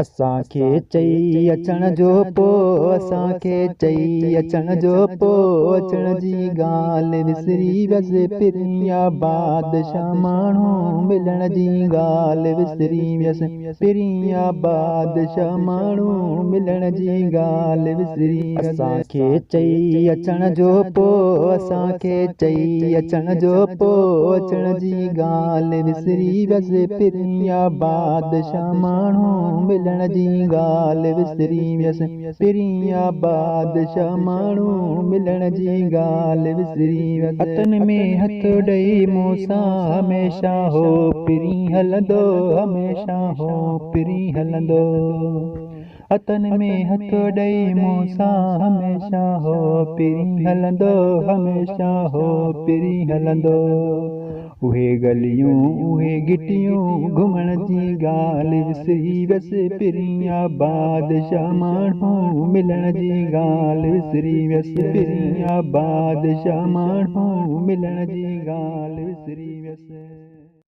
असांखे चई अचण जो पोइ असांखे चई अचण जो पोइ अचण जी ॻाल्हि विसरी वियसि पिरिया बादशाह माण्हू मिलण जी ॻाल्हि विसरी वियसि पिरिया बादशाह माण्हू मिलण जी ॻाल्हि विसरी असांखे चई अचण जो पोइ असांखे चई अचण जो पोइ अचण जी ॻाल्हि विसरी वियसि पिरिया बादशाह माण्हू मिलण जी ॻाल्हि विसरी वियसि पिरिया बादशाह माण्हू मिलण जी ॻाल्हि विसरी वियसि हथनि में हथ ॾेई मूंसां हमेशा हो पिरी हलंदो हमेशा हो पिरी हलंदो हथनि में हथ ॾेई मूंसां हमेशा हो पिरी हलंदो हमेशा हो पिरी हलंदो उहे गलियूं उहे गिटियूं घुमण जी ॻाल्हि विसरी वियसि पिरिया बादशाह माण्हू मिलण जी ॻाल्हि विसरी वियसि पिरिया बादशाह माण्हू मिलण जी ॻाल्हि विसरी वियसि।